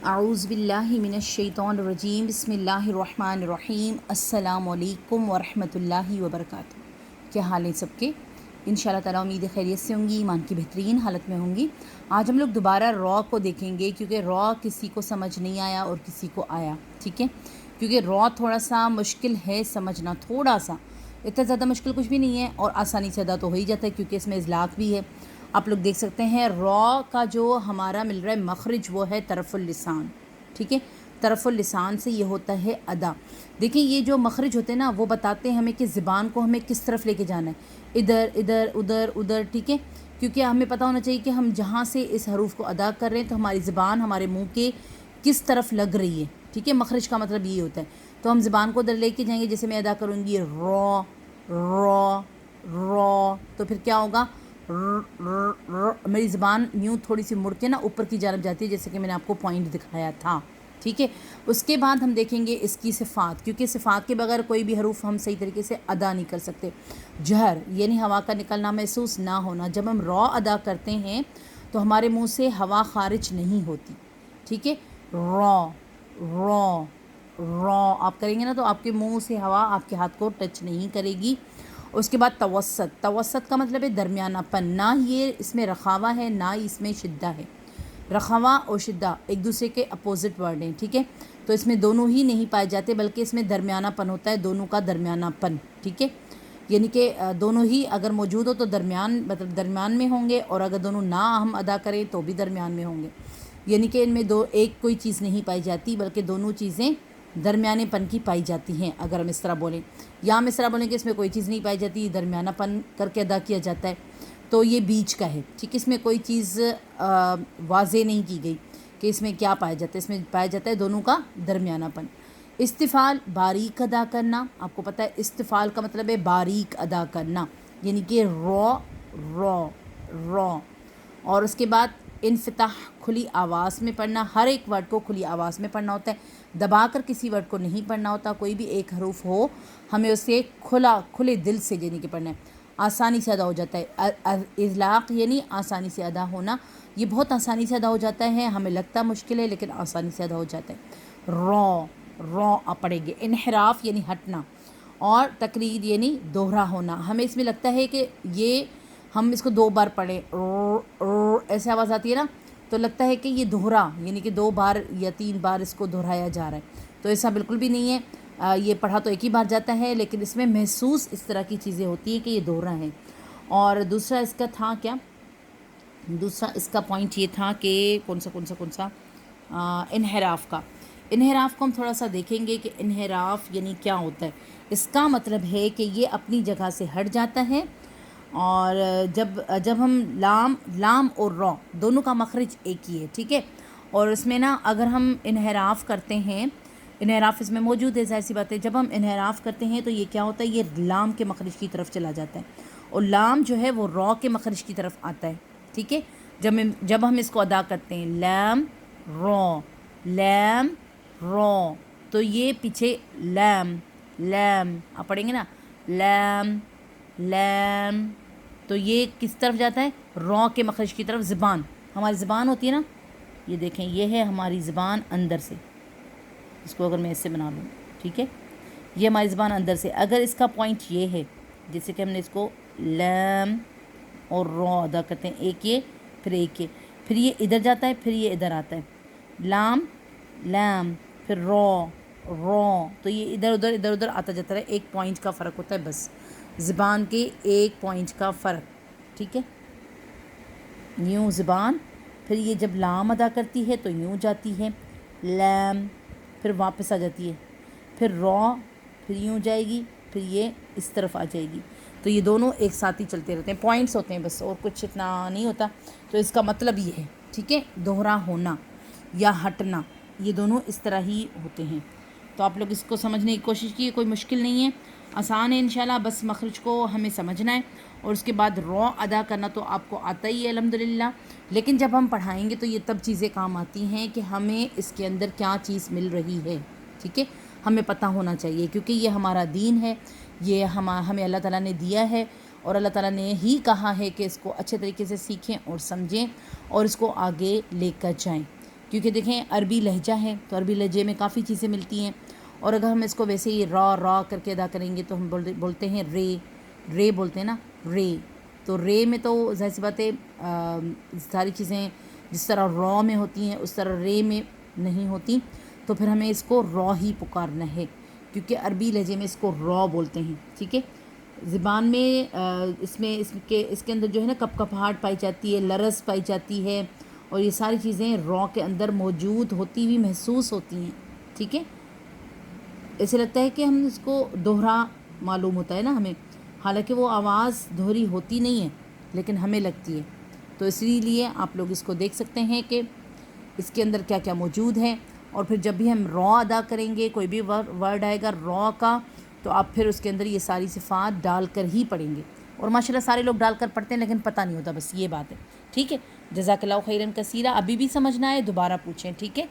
اعوذ باللہ من الشیطان الرجیم بسم اللہ الرحمن الرحیم السلام علیکم ورحمۃ اللہ وبرکاتہ۔ کیا حال ہیں سب کے؟ انشاءاللہ تعالیٰ امید خیریت سے ہوں گی، ایمان کی بہترین حالت میں ہوں گی۔ آج ہم لوگ دوبارہ را کو دیکھیں گے، کیونکہ را کسی کو سمجھ نہیں آیا اور کسی کو آیا، ٹھیک ہے؟ کیونکہ را تھوڑا سا مشکل ہے سمجھنا، تھوڑا سا، اتنا زیادہ مشکل کچھ بھی نہیں ہے اور آسانی سے ادا تو ہو ہی جاتا ہے کیونکہ اس میں اطلاق بھی ہے۔ آپ لوگ دیکھ سکتے ہیں را کا جو ہمارا مل رہا ہے مخرج وہ ہے طرف اللسان، ٹھیک ہے؟ طرف اللسان سے یہ ہوتا ہے ادا۔ دیکھیں یہ جو مخرج ہوتے ہیں نا وہ بتاتے ہیں ہمیں کہ زبان کو ہمیں کس طرف لے کے جانا ہے، ادھر ادھر ادھر ادھر، ٹھیک ہے؟ کیونکہ ہمیں پتہ ہونا چاہیے کہ ہم جہاں سے اس حروف کو ادا کر رہے ہیں تو ہماری زبان ہمارے منہ کے کس طرف لگ رہی ہے، ٹھیک ہے؟ مخرج کا مطلب یہ ہوتا ہے، تو ہم زبان کو ادھر لے کے جائیں گے۔ جیسے میں ادا کروں گی را را را، تو پھر کیا ہوگا؟ میری زبان یوں تھوڑی سی مڑ کے نا اوپر کی جانب جاتی ہے، جیسے کہ میں نے آپ کو پوائنٹ دکھایا تھا، ٹھیک ہے؟ اس کے بعد ہم دیکھیں گے اس کی صفات، کیونکہ صفات کے بغیر کوئی بھی حروف ہم صحیح طریقے سے ادا نہیں کر سکتے۔ جہر یعنی ہوا کا نکلنا، محسوس نہ ہونا۔ جب ہم را ادا کرتے ہیں تو ہمارے منہ سے ہوا خارج نہیں ہوتی، ٹھیک ہے؟ را را را آپ کریں گے نا تو آپ کے منہ سے ہوا آپ کے ہاتھ کو ٹچ نہیں کرے گی۔ اس کے بعد توسط، توسط کا مطلب ہے درمیانہ پن، نہ یہ اس میں رخاوہ ہے نہ اس میں شدہ ہے۔ رخاوہ اور شدہ ایک دوسرے کے اپوزٹ ورڈ ہیں، ٹھیک ہے؟ تو اس میں دونوں ہی نہیں پائے جاتے بلکہ اس میں درمیانہ پن ہوتا ہے، دونوں کا درمیانہ پن، ٹھیک ہے؟ یعنی کہ دونوں ہی اگر موجود ہو تو درمیان مطلب درمیان میں ہوں گے، اور اگر دونوں نہ ہم ادا کریں تو بھی درمیان میں ہوں گے، یعنی کہ ان میں ایک کوئی چیز نہیں پائی جاتی بلکہ دونوں چیزیں درمیانے پن کی پائی جاتی ہیں۔ اگر ہم اس طرح بولیں یا ہم اس طرح بولیں کہ اس میں کوئی چیز نہیں پائی جاتی، درمیانہ پن کر کے ادا کیا جاتا ہے، تو یہ بیچ کا ہے، ٹھیک ہے؟ اس میں کوئی چیز واضح نہیں کی گئی کہ اس میں کیا پایا جاتا ہے، اس میں پایا جاتا ہے دونوں کا درمیانہ پن۔ استفعال باریک ادا کرنا، آپ کو پتہ ہے استفعال کا مطلب ہے باریک ادا کرنا، یعنی کہ را را را۔ اور اس کے بعد انفتاح، کھلی آواز میں پڑھنا، ہر ایک ورڈ کو کھلی آواز میں پڑھنا ہوتا ہے، دبا کر کسی ورڈ کو نہیں پڑھنا ہوتا۔ کوئی بھی ایک حروف ہو ہمیں اسے کھلے دل سے یعنی کہ پڑھنا ہے، آسانی سے ادا ہو جاتا ہے۔ اطلاق یعنی آسانی سے ادا ہونا، یہ بہت آسانی سے ادا ہو جاتا ہے، ہمیں لگتا مشکل ہے لیکن آسانی سے ادا ہو جاتا ہے۔ را را آپ پڑھیں گے۔ انحراف یعنی ہٹنا، اور تقریر یعنی دوہرا ہونا۔ ہمیں اس میں لگتا ہے کہ یہ ہم اس کو دو بار پڑھیں، ایسے آواز آتی ہے نا تو لگتا ہے کہ یہ دوہرا یعنی کہ دو بار یا تین بار اس کو دہرایا جا رہا ہے، تو ایسا بالکل بھی نہیں ہے۔ یہ پڑھا تو ایک ہی بار جاتا ہے لیکن اس میں محسوس اس طرح کی چیزیں ہوتی ہیں کہ یہ دوہرا ہے۔ اور دوسرا اس کا تھا کیا؟ دوسرا اس کا پوائنٹ یہ تھا کہ کون سا انحراف کا۔ انحراف کو ہم تھوڑا سا دیکھیں گے کہ انحراف یعنی کیا ہوتا ہے۔ اس کا مطلب ہے کہ یہ اپنی جگہ سے ہٹ جاتا ہے، اور جب ہم لام اور را دونوں کا مخرج ایک ہی ہے، ٹھیک ہے؟ اور اس میں نا اگر ہم انحراف کرتے ہیں، انحراف اس میں موجود ہے، ظاہر سی بات ہے، جب ہم انحراف کرتے ہیں تو یہ کیا ہوتا ہے؟ یہ لام کے مخرج کی طرف چلا جاتا ہے، اور لام جو ہے وہ را کے مخرج کی طرف آتا ہے، ٹھیک ہے؟ جب ہم اس کو ادا کرتے ہیں لام را، تو یہ پیچھے لام آپ پڑھیں گے نا، لام، تو یہ کس طرف جاتا ہے؟ را کے مخرج کی طرف۔ زبان، ہماری زبان ہوتی ہے نا، یہ دیکھیں یہ ہے ہماری زبان اندر سے، اس کو اگر میں ایسے بنا لوں، ٹھیک ہے؟ یہ ہماری زبان اندر سے، اگر اس کا پوائنٹ یہ ہے جیسے کہ ہم نے اس کو لام اور را ادا کرتے ہیں، ایک یہ پھر ایک یہ، پھر یہ ادھر جاتا ہے پھر یہ ادھر آتا ہے، لام پھر را، تو یہ ادھر ادھر آتا جاتا ہے، ایک پوائنٹ کا فرق ہوتا ہے بس، زبان کے ایک پوائنٹ کا فرق، ٹھیک ہے؟ یوں زبان، پھر یہ جب لام ادا کرتی ہے تو یوں جاتی ہے لام، پھر واپس آ جاتی ہے، پھر را، پھر یوں جائے گی، پھر یہ اس طرف آ جائے گی، تو یہ دونوں ایک ساتھ ہی چلتے رہتے ہیں، پوائنٹس ہوتے ہیں بس، اور کچھ اتنا نہیں ہوتا۔ تو اس کا مطلب یہ ہے، ٹھیک ہے؟ دوہرا ہونا یا ہٹنا، یہ دونوں اس طرح ہی ہوتے ہیں۔ تو آپ لوگ اس کو سمجھنے کی کوشش کیے، کوئی مشکل نہیں ہے، آسان ہے انشاءاللہ، بس مخرج کو ہمیں سمجھنا ہے، اور اس کے بعد را ادا کرنا تو آپ کو آتا ہی ہے الحمدللہ، لیکن جب ہم پڑھائیں گے تو یہ تب چیزیں کام آتی ہیں کہ ہمیں اس کے اندر کیا چیز مل رہی ہے، ٹھیک ہے؟ ہمیں پتہ ہونا چاہیے، کیونکہ یہ ہمارا دین ہے، یہ ہمیں اللہ تعالیٰ نے دیا ہے، اور اللہ تعالیٰ نے ہی کہا ہے کہ اس کو اچھے طریقے سے سیکھیں اور سمجھیں اور اس کو آگے لے کر جائیں، کیونکہ دیکھیں عربی لہجہ ہے تو عربی لہجے میں کافی چیزیں ملتی ہیں، اور اگر ہم اس کو ویسے ہی را کر کے ادا کریں گے تو ہم بولتے ہیں رے بولتے ہیں نا، رے. تو رے میں تو ظاہر سی بات ہے ساری چیزیں جس طرح را میں ہوتی ہیں اس طرح رے میں نہیں ہوتی، تو پھر ہمیں اس کو را ہی پکارنا ہے، کیونکہ عربی لہجے میں اس کو را بولتے ہیں. ٹھیک ہے، زبان میں اس کے اندر جو ہے نا کپ کپاہٹ پائی جاتی ہے، لرز پائی جاتی ہے، اور یہ ساری چیزیں را کے اندر موجود ہوتی ہوئی محسوس ہوتی ہیں. ٹھیک ہے، ایسے لگتا ہے کہ ہم اس کو دوہرا معلوم ہوتا ہے نا ہمیں، حالانکہ وہ آواز دوہری ہوتی نہیں ہے لیکن ہمیں لگتی ہے. تو اس لیے آپ لوگ اس کو دیکھ سکتے ہیں کہ اس کے اندر کیا کیا موجود ہے، اور پھر جب بھی ہم را ادا کریں گے کوئی بھی ورڈ آئے گا را کا، تو آپ پھر اس کے اندر یہ ساری صفات ڈال کر ہی پڑھیں گے. اور ماشاءاللہ سارے لوگ ڈال کر پڑھتے ہیں لیکن پتہ نہیں ہوتا، بس یہ بات ہے. ٹھیک ہے، جزاک اللہ خیرن کثیرہ. ابھی بھی سمجھنا ہے دوبارہ پوچھیں. ٹھیک ہے.